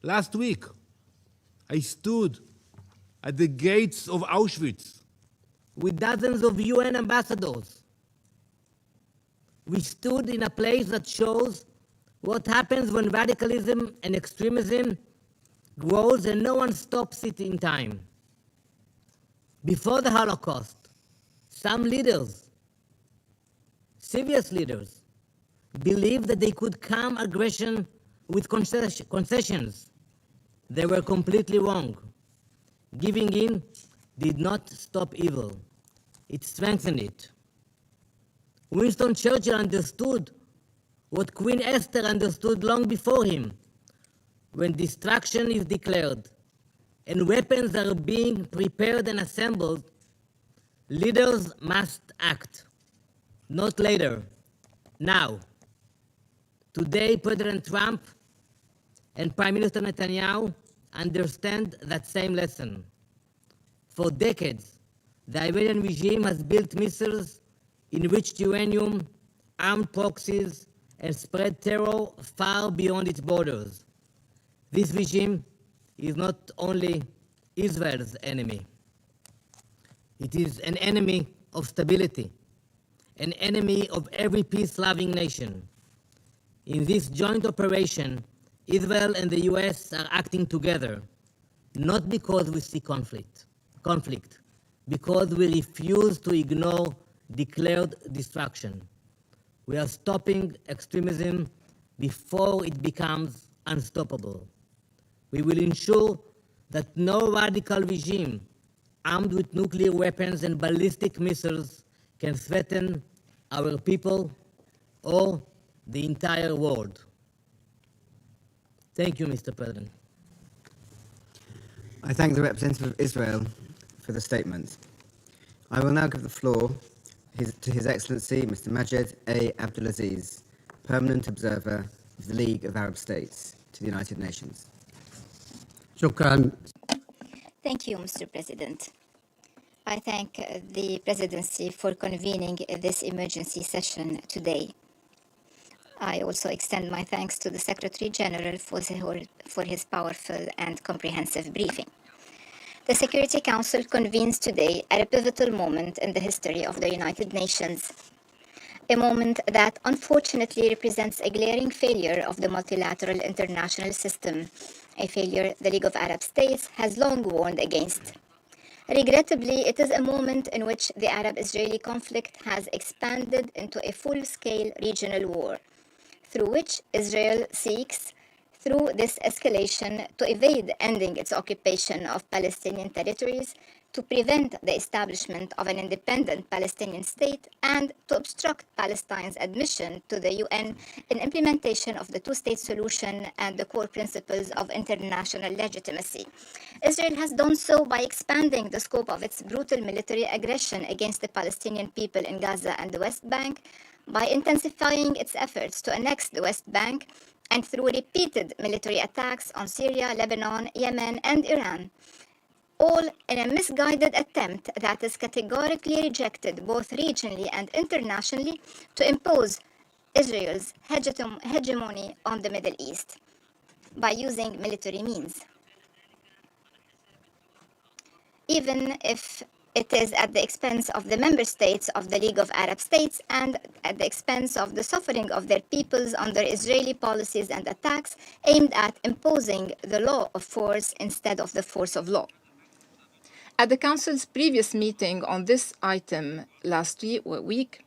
Last week, I stood at the gates of Auschwitz with dozens of UN ambassadors. We stood in a place that shows what happens when radicalism and extremism grows and no one stops it in time. Before the Holocaust, some leaders, serious leaders, believed that they could calm aggression with concessions. They were completely wrong. Giving in did not stop evil. It strengthened it. Winston Churchill understood what Queen Esther understood long before him. When destruction is declared and weapons are being prepared and assembled, leaders must act, not later, now. Today, President Trump and Prime Minister Netanyahu understand that same lesson. For decades, the Iranian regime has built missiles, enriched uranium, armed proxies, and spread terror far beyond its borders. This regime is not only Israel's enemy. It is an enemy of stability, an enemy of every peace-loving nation. In this joint operation, Israel and the US are acting together, not because we see conflict, because we refuse to ignore declared destruction. We are stopping extremism before it becomes unstoppable. We will ensure that no radical regime armed with nuclear weapons and ballistic missiles can threaten our people or the entire world. Thank you, Mr. President. I thank the representative of Israel for the statement. I will now give the floor to His Excellency Mr. Majed A. Abdulaziz, Permanent Observer of the League of Arab States to the United Nations. Shukran. Thank you, Mr. President. I thank the Presidency for convening this emergency session today. I also extend my thanks to the Secretary General for his powerful and comprehensive briefing. The Security Council convenes today at a pivotal moment in the history of the United Nations, a moment that unfortunately represents a glaring failure of the multilateral international system, a failure the League of Arab States has long warned against. Regrettably, it is a moment in which the Arab-Israeli conflict has expanded into a full-scale regional war, through which Israel seeks, through this escalation, to evade ending its occupation of Palestinian territories, to prevent the establishment of an independent Palestinian state, and to obstruct Palestine's admission to the UN in implementation of the two-state solution and the core principles of international legitimacy. Israel has done so by expanding the scope of its brutal military aggression against the Palestinian people in Gaza and the West Bank, by intensifying its efforts to annex the West Bank, and through repeated military attacks on Syria, Lebanon, Yemen, and Iran, all in a misguided attempt that is categorically rejected both regionally and internationally to impose Israel's hegemony on the Middle East by using military means. Even if it is at the expense of the member states of the League of Arab States and at the expense of the suffering of their peoples under Israeli policies and attacks aimed at imposing the law of force instead of the force of law. At the Council's previous meeting on this item last week,